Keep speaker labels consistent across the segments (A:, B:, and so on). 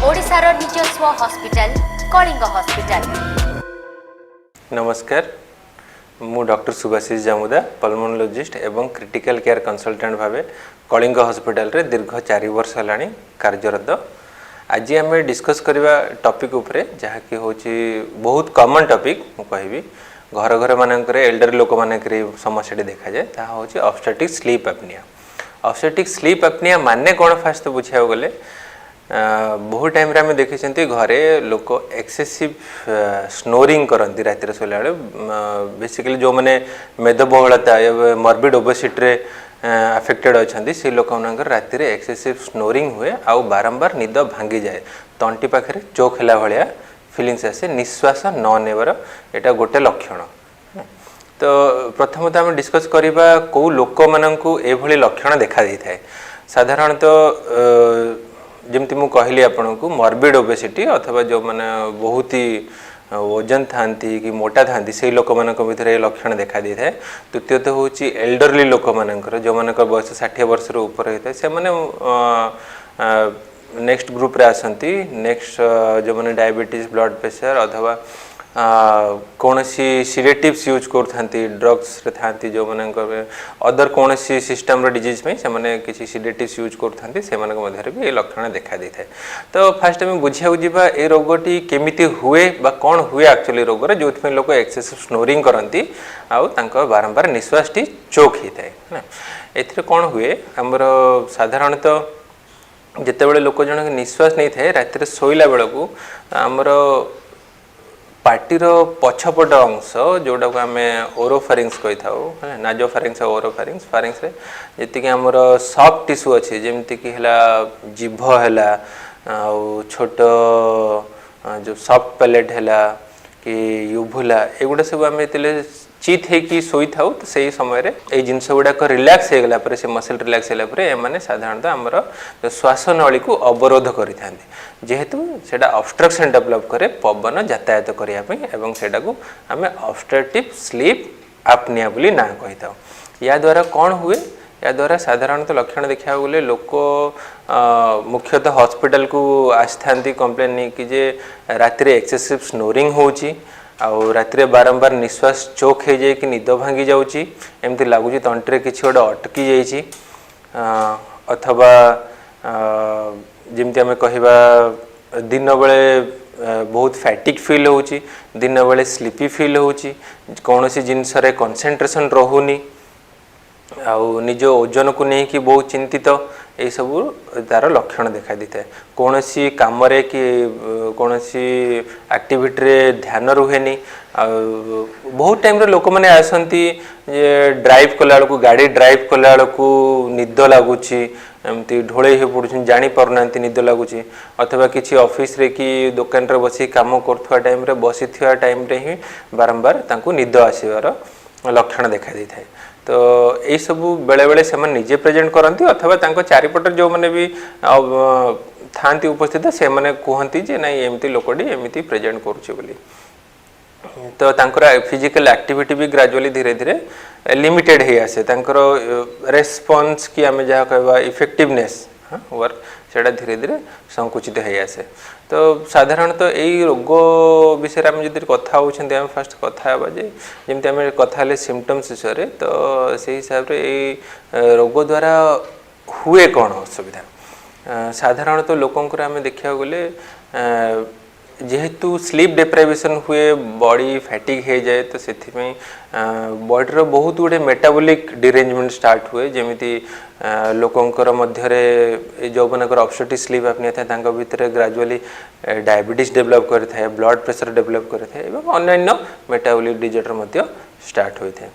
A: ओडिशार निजस्व hospital Kalinga hospital.
B: नमस्कार, मु डॉक्टर सुभाषिष जामुदा पल्मोनोलॉजिस्ट एवं क्रिटिकल केयर कंसल्टेंट भावे कलिंग हॉस्पिटल रे दीर्घ 4 वर्ष हेलाणी कार्यरत। आज आम डिस्कस करवा टॉपिक उपरे जहाँ कि होची बहुत कॉमन टॉपिक मु कहबी घर घर मानक एल्डर लोक मानक समस्या देखा जाए ता होची obstetric sleep apnoea. Obstetric sleep apnoea माने कौन फास्ट तो बुझा गले बहुत टाइम रे हमें देखी घरे लोक एक्सेसिव स्नोरिंग करती रातिर शोला बेले बेसिकली जो मैंने मेदबहुलता मॉर्बिड ओबेसिटी अफेक्टेड अच्छा से लोक रातिर एक्सेसिव स्नोरिंग हुए आउ बारंबार निद भांगी जाए तंटी पाखे चोक है भाया फिलिंग्स आसे निश्वास न नेबार एटा गोटे लक्षण। तो प्रथमतः आम डिस्कस करवा कौ लोक मानू एभली लक्षण देखा दी थाए। साधारणतः जमती मु कहली आपन को मॉर्बिड ओबेसिटी अथवा जो माने बहुत ही वजन थांती कि मोटा थांती से लोक मानक भितर ये लक्षण देखा दी थाए। द्वितीयतः होची एल्डरली लोक मानकर जो मानक बयस 60 वर्ष ऊपर होता है से माने नेक्स्ट ग्रुप रे आसंती। नेक्स्ट जो माने डायबिटीज ब्लड प्रेशर अथवा कौन सी सिडेटिव्स यूज करथांती ड्रग्स रे थांती जो माने अदर कौन सी सिस्टम रो डिजीज में से माने किसी सिडेटिव्स यूज करथांती से मानक मध्य भी ये लक्षण देखा दी थाए। तो फास्ट में बुझिया जीवा ए रोगटी केमिति हुए बा कौन हुए एक्चुअली रोग रे जोथि लोक एक्सेसिव स्नोरिंग करंती आउ तांको बारंबार निश्वास टी चोक ही थाए ना। एथिरे कौन हुए हमर साधारणतः जेतेबेले लोक जन निश्वास नहीं थाए रातिर सोइला बेला को हमर पार्टीर पछपट अंश जोटा को आम ओरोफारिंग्स कही था नाजोफारिंग्स ओरोफारिंग्स फारिंग्स जी आमर सॉफ्ट टिश्यू अच्छे जमीक जीभ है छोट जो सॉफ्ट पैलेट है कि यूभुला एगुड़ा सब आम चित होगी शोई था तो सही समय ये जिनस गुड़ाक रिलैक्स हो गला से मसल रिलैक्स होगा साधारणतः आमर श्वास नली को अवरोध करें जेहेतु सेटा ऑब्स्ट्रक्शन डेवलप करे पवन यातायात करने एवं सेटा को आम ऑब्स्ट्रक्टिव स्लीप एपनिया बोली ना कही था। या द्वारा कौन हुए या द्वारा साधारणतः लक्षण देखा गले लोक मुख्यतः हॉस्पिटल को आसि कंप्लेन नहीं कि जे रातिर एक्सेसिव स्नोरिंग होची आउ रातिर बारंबार निश्वास चोक हो जाए कि निद भांगी जाऊँगी एमती लगुच तंटे कि गोटे अटकी जाइए अथवा जमती आम कहवा दिन बेले बहुत फैटिक फील होची दिन बेले स्लीपी फील होची कौन सी जिनस कंसंट्रेशन रहुनी आउ निज ओजन को नहीं कि बहुत चिंतित यही सब तार लक्षण देखा दी थाए। कौन सी काम कि कौन सी एक्टिविटी रे ध्यान रुहेनी बहुत टाइम रे लोक मैंने आसंती ड्राइव कला को गाड़ी ड्राइव कला को निद लगुच एमती ढोले हो पड़ुन जानी पारना निद लगुच अथवा किसी ऑफिस रे कि दुकान रे बसी काम करथुआ टाइम रे बसी थिया टाइम रे ही बारंबार तांको निद आसीबार लक्षण देखा दी थाए। तो यही सब बेले बेले से निजे प्रेजेंट करती अथवा तांको चारिपट जो मैंने भी थांती उपस्थित से मैंने कहती जे नहीं एमती लोकटी एमती प्रेजेंट करुचे बोली। तो तांकर फिजिकल एक्टिविटी भी ग्रेजुअली धीरे धीरे लिमिटेड हो आसे तांकर रेस्पॉन्स कि आम जहाँ कहवा इफेक्टिवनेस वर्क सेटा धीरे धीरे संकुचित हो आसे। तो साधारणतः यही रोग विषय आम जो कथा होती फास्ट कथा जमी आम कथा सिम्पटम्स विषय तो से हिसाब से यही रोग द्वारा हुए कौन असुविधा साधारणतः लोकंर आम देखा गले जेहेतु स्लीप डेप्राइवेशन हुए बॉडी फैटिक हो जाए तो से बॉडीर बहुत गुड़े मेटाबॉलिक डिरेंजमेंट स्टार्ट हुए जमीती लोकंर मध्य जो मनकर ऑब्स्ट्रक्टिव स्लीप एपनिया था भितर ग्रेजुअली डायबिटीज डेवलप करें ब्लड प्रेशर डेवलप करें अन्य मेटाबॉलिक डिजॉर्डर स्टार्ट होता है।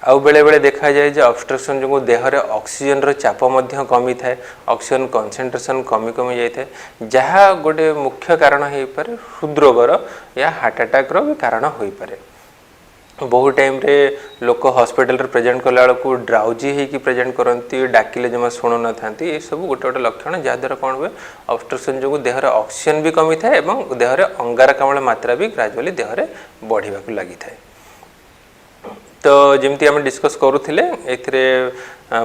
B: आउ बेले बेले देखा जाए जो ऑब्स्ट्रक्शन जो देहरे ऑक्सीजन रो चाप कमी थाए ऑक्सीजन कंसंट्रेशन कमी कमी जाए जहाँ गोटे मुख्य कारण हो पारे हृदरोगर या हार्ट अटैक रो भी कारण हो पारे। बहुत टाइम रे लोक हॉस्पिटल रे प्रेजेंट कला को ड्राउजी होगी प्रेजेंट करती डाकिले जमा शुणु न था ये सब गोटे गोटे लक्षण जहाँद्वारा कौन हुए ऑब्स्ट्रक्शन जो देहरे ऑक्सीजन भी कमी थाए और देहरे अंगारकाम्ल मात्रा भी ग्रेजुअली देहरे बढ़ा लगी थाए। तो जमती आम डिस्कस करूँ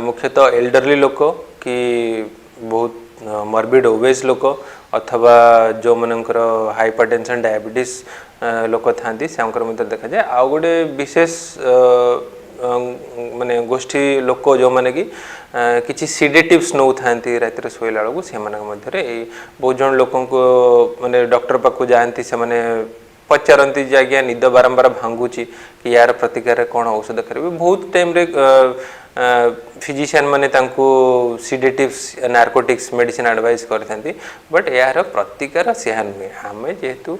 B: मुख्यतः एल्डरली लोक कि बहुत मॉर्बिड ओबेस लोक अथवा जो मनकर हाइपरटेंशन डायबिटीज लोक था से देखा जाए आ गोटे विशेष माने गोष्ठी लोक जो माने कि किसी सिडेटिव्स नौ था राति शोला बेलू से बहुत जन लोक माने डॉक्टर पाक जाती से माने पचारती जे आज्ञा निद बारंबार भांगुची कि यार प्रतिकार कौन औषध करेंगे बहुत टाइम रे फिजिशियन माने तांको sedatives narcotics medicine advice करथांती but यार प्रतिकार सेहा नुहे आम जेहेतु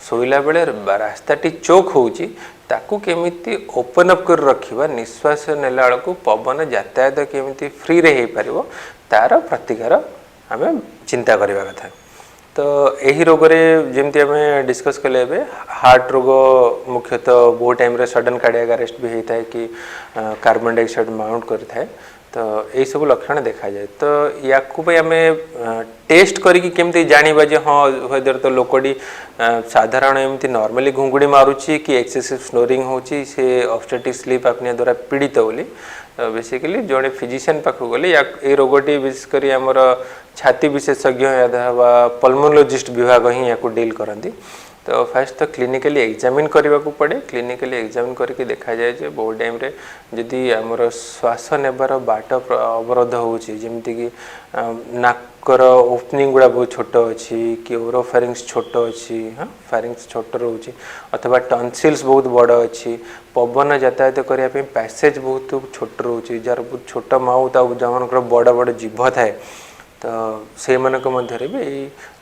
B: शोला बेले रास्ताटी चोक होची ताकू केमिति ओपन अप कर रखिबा निश्वास नेला बेलू पवन यातायात केमिति फ्री रे हे पारिबो तार प्रतिकार आम चिंता करबा कथा। तो यही रोग जमती आम डिस्कस कले हार्ट रोग मुख्यतः बहुत टाइम रे सडन कार्डियक अरेस्ट भी होता है कि कार्बन डाइऑक्साइड माउंट करता है तो यही सब लक्षण देखा जाए। तो या आम टेस्ट करके केमती जानिबा जे हाँ वेदर तो लोकडी साधारण एमती नॉर्मली घुंगुड़ी मारुची कि एक्सेसिव स्नोरिंग होची से ऑब्स्टेट्रिक स्लीप अपने द्वारा पीड़ित बोली बेसिकली जोड़े फिजिशियन पाख गले या ये रोगटी विशेषकर आमर छाती विशेषज्ञ या पल्मोनोलॉजिस्ट विभाग ही या डील करती। तो फास्ट तो क्लिनिकली एग्जामिन करने को पड़े क्लिनिकली एग्जामिन करके देखा जाए जे बहुत टाइम रे जदि आमर श्वास नेबार बाट अवरोध होमती कि नाकर ओपनिंग गुड़ा बहुत छोट अच्छी कि ओरोफेरिंग्स छोट अच्छी हाँ फेरिंग्स छोट रोचे अथवा टन्सिल्स बहुत बड़ अच्छी पवन यातायात करने पैसेज बहुत छोट रोचे जार बहुत छोट माउथ आ जमान बड़ बड़ जीभ थाए तो से मध्य भी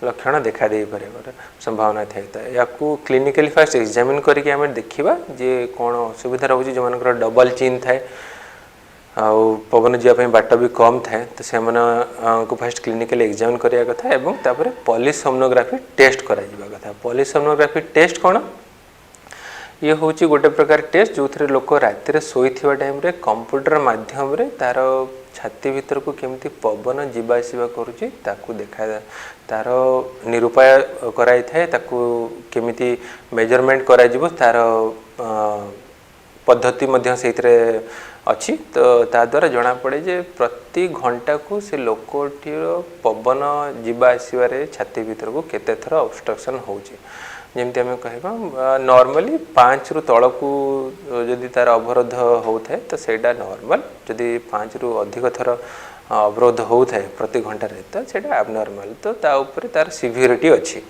B: लक्षण देखा दे पारे संभावना थाए या क्लिनिकली फास्ट एग्जामिन करके आम देखा जे कौन असुविधा रोचे जो मन डबल चिन थाए आउ पवन जावाई बाट भी कम थाए तो से फास्ट क्लिनिकली एग्जामिन करिया कथा एवं तापर पॉलीसोमनोग्राफी टेस्ट करा कथा। पॉलीसोमनोग्राफी टेस्ट कौन ये हूँ गोटे प्रकार टेस्ट जो थे लोक राति शोइथिबा टाइम रे कंप्यूटर माध्यम रे तार छाती भीतर को केमती पवन जीवा आसवा करुच्ची ताकू देखा तार निरूपाय कराई थाए ताकू केमिति मेजरमेंट करा जिवो तार पद्धति मध्य सेइतरे अच्छी तो ता द्वारा जना पड़े जे प्रति घंटा को से लोकटीर पवन जीवा आसवे छाती भीतर को केते थर ऑब्स्ट्रक्शन होची जमती आम कह नॉर्मली 5 रु तल को जदि तार अवरोध होता है तो सेटा नॉर्मल जदि 5 रु अधिक थर अवरोध होता है प्रति घंटा तो सेटा एबनॉर्मल तो ता ऊपर तार सिवियरिटी अच्छी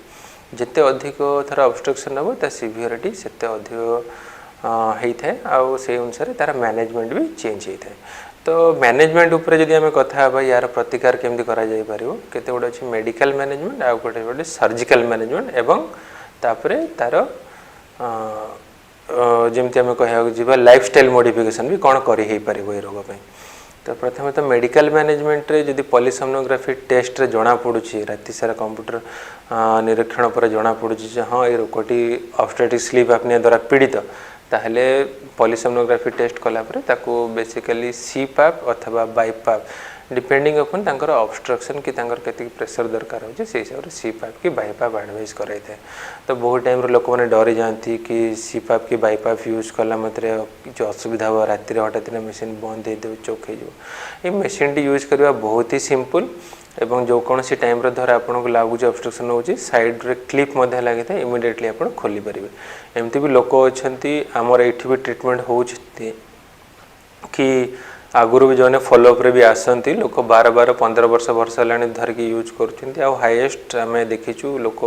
B: जिते अधिक थर ऑब्स्ट्रक्शन हम ता सिवियरिटी सेते अधिक होता है आउ से अनुसार तार मैनेजमेंट भी चेंज होता है। तो मैनेजमेंट उपरे जदि आम कथा यार प्रतिकार केमती करा जाय पारिबो केते गुडे अछि मेडिकल मैनेजमेंट आ गोटे सर्जिकल मैनेजमेंट एवं तापरे तार जमती आम कह लाइफस्टाइल मॉडिफिकेशन भी कौन कर रोग पे। तो प्रथम तो मेडिकल मैनेजमेंट रे जदि पॉलीसोमनोग्राफी टेस्ट रे जना पड़ुछि राति सारा कंप्यूटर निरीक्षण पर जना पड़ुछि जे हाँ ये रोगटी ऑब्स्टेट्रिक स्लीप अपने द्वारा पीड़ित ताहले पॉलीसोमनोग्राफी टेस्ट कला परे ताको बेसिकली सीपैप अथवा बाइपैप डिपेंडिंग अपन तांकर ऑब्स्ट्रक्शन कि तांकर केति प्रेशर दरकार हो से हिसाब से सीपैप की बाइपैप एडवाइस कराई थाए। तो बहुत टाइम लोक मैंने डरी जाती कि सीपैप की बाइपैप यूज कला मात्रे किसी असुविधा हो राति हठात मेसीन बंद हो चोक हो मेसीन टी यूज करवा बहुत ही सिंपल एवं जो कौन सी टाइम धर आपको लगुच ऑब्स्ट्रक्शन हो साइड रे क्लिप लगी था इमिडिएटली आप खोली पारे। एमती भी लोक अच्छा आमर ये भी ट्रिटमेंट हो कि आगुरी भी जो फॉलोअप रे भी आसती लोक 12-15 वर्ष है धरिकी यूज कर हाईएस्ट आम देखीचु लोक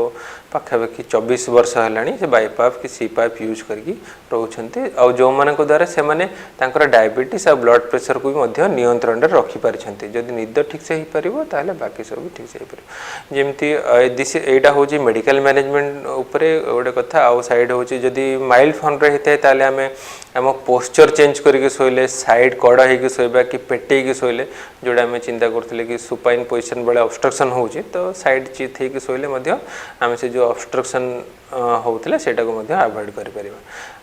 B: पाखापाखि 24 वर्ष है से बाइपैप कि सीपैप यूज करके रोचते आउ जो मान द्वारा से डायबिटीज आ ब्लड प्रेशर को भी नियंत्रण रखिपार जदि निद ठीक से हो पार ताहले बाकी सब भी ठीक से हो पार। जमती यहाँ हूँ मेडिकल मैनेजमेंट उपरे गोटे कथा आउ साइड हूँ जदि माइल्ड फॉर्म रे होता है ताहले आम आम पोस्चर चेंज करके शोले साइड कड़ा हो शोबा कि पेटे शोले जोड़ा आम चिंता करते कि सुपाइन पोजिशन बेले ऑब्स्ट्रक्शन हो तो साइड चित हो शोले आम से जो ऑब्स्ट्रक्शन होता है को अवॉइड कर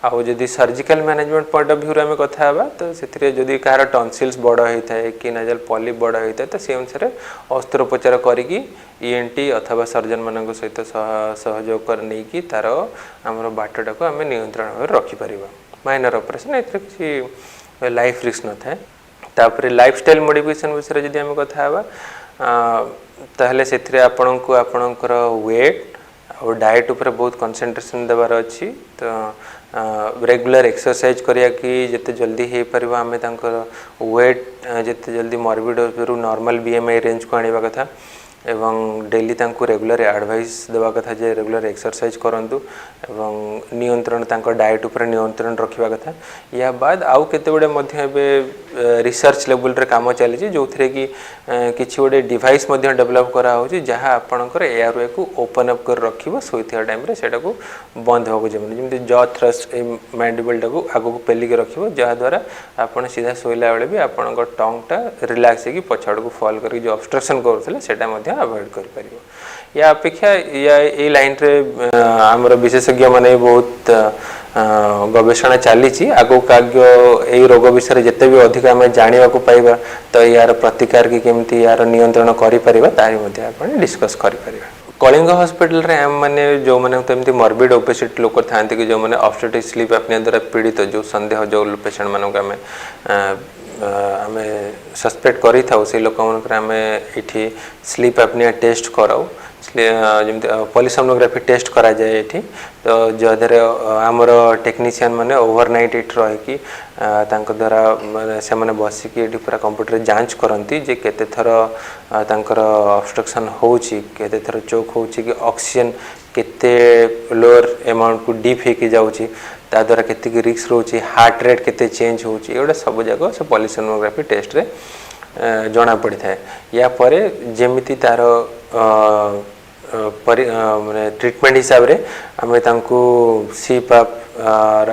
B: आउ जदि surgical management point of view रे कथा तो से जदि कहार टन्सिल्स बड़ होता है कि नाजल पॉलिप बड़ होता है तो से अनुसार अस्त्रोपचार करी ईएनटी अथवा सर्जन मान सहित सहयोग कर नहीं कि तार आम बाटटा को आम नियंत्रण भाव रखिपर माइनर ऑपरेशन ए किसी लाइफ रिस्क न थाए। तापर लाइफस्टाइल मॉडिफिकेशन विषय जदि आम कथा ताहले से आपणको आपणकर वेट और डाइट ऊपर बहुत कंसंट्रेशन देवार अच्छी तो रेगुलर एक्सरसाइज करिया कि जिते जल्दी हो पार आम वेट जिते जल्दी मॉर्बिड नॉर्मल बीएमआई रेंज को आने कथा एवं डेली तांको रेगुलर एडवाइस देवा कथा जे रेगुलर एक्सरसाइज करंतु एवं नियंत्रण तांको डाइट ऊपर नियंत्रण रखिबा कथा या बाद आउ केते बडे मध्य एबे रिसर्च लेवल रे काम चली जो थे कि किछि बडे डिवाइस मध्य डेवलप करा होची जहां आपणकर एयरवे को ओपन अप कर रखिबो सोइथिया टाइम रे सेटा को बंद होको जेमि जॉ थ्रस्ट मैंडिबल टाको आगो को पेली के रखिबो जहा द्वारा आपण सीधा सोइला बेले भी आपणकर टंग टा रिलैक्स हेकी पछाड़ को फॉल करके जो ऑब्स्ट्रक्शन करथले सेटा मध्य अवॉइड कर परिबो या अपेक्षा या ए लाइन रे हमर विशेषज्ञ माने बहुत गवेषणा चली आगो काग्य ए रोग विषय जिते भी अधिक आम जाना पाइबा तो यार प्रतिकार की केमती यार नियंत्रण करि परिबा तारी मध्ये आपण डिस्कस करि परिबा कलिंग हॉस्पिटल रे हम माने जो माने तमती मॉर्बिड ओबेसिटी लोक थांती कि जो माने ऑब्स्टेट्रिक स्लीप एपनिया द्वारा पीड़ित जो संदेह जो पेशेंट मानक आमे सस्पेक्ट करि थाउ से लोक मानक आमे इठी स्लीप एपनिया टेस्ट कराउ जमी पॉलीसोनोग्राफी टेस्ट करा जाए ये तो जदे आमर टेक्नीशियन माने ओवरनाइट इट रही द्वारा से मैंने बसिकी ये पूरा कंप्यूटर जांच करती जे केते थर तांकर ऑब्स्ट्रक्शन होची केते थर चोक होची कि ऑक्सीजन केते लोअर अमाउंट को डीप होके जाउची ता द्वारा केते रिस्क रोची हार्ट रेट केते चेंज होची एगुड़ा सब जगह से पॉलीसोनोग्राफी टेस्ट रे जना पड़ी थाए या परे जेमिति तार माने ट्रीटमेंट हिसाब रे आमे तांको सीपाप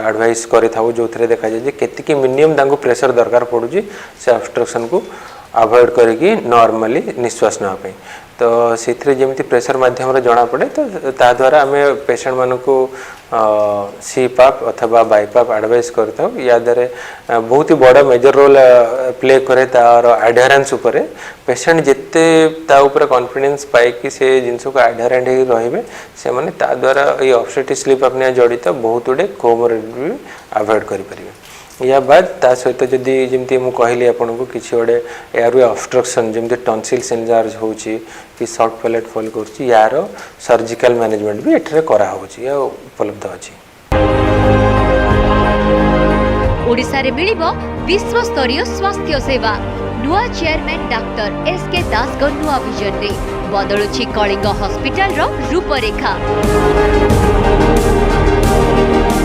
B: एडवाइस करि थाउ जो थरे देखा जाय जे केतिकी मिनिमम तांको प्रेशर दरकार पड़ुची से ऑब्स्ट्रक्शन को अवॉइड करिकी नॉर्मली निश्वास ना पे तो से जमी प्रेशर माध्यम रे जना पड़े तो ता द्वारा आमे पेशेंट मानक सीपाप अथवा बाईपाप एडवाइस करता या द्वारा बहुत ही बड़ा मेजर रोल प्ले करे तार एडहेरेंस उपरे पेशेंट जिते ता ऊपर कॉन्फिडेंस पाए कि से जिनस को एडहेरेंट ही रहिबे से माने ता द्वारा ये ऑब्स्टेट्रिक स्लीप अपने जड़ित बहुत गुडे कोमोर्बिडिटी अवॉइड करि परिबे या बाद ता सहित जदि जमती मु कहली आपन को किछि ओडे एयरवे ऑब्स्ट्रक्शन जमती टॉन्सिल्स एनजार्ज होची कि शॉर्ट पैलेट फॉल करची यार सर्जिकल मैनेजमेंट भी एठरे करा होची या उपलब्ध अछि
A: ओडिसा रे मिलिबो विश्व स्तरीय स्वास्थ्य सेवा नुआ चेयरमैन डॉक्टर एसके दास को नुआ विजन रे बदलुछि कलिंग हॉस्पिटल रो रूपरेखा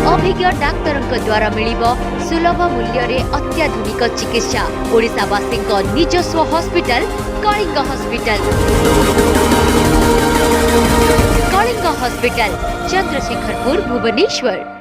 A: अभिज्ञ डाक्तरଙ୍କ द्वारा मिलिबो सुलभ मूल्य रे अत्याधुनिक चिकित्सा ओडिसावासी निजस्व हॉस्पिटल कलिंग हॉस्पिटल चंद्रशेखरपुर भुवनेश्वर।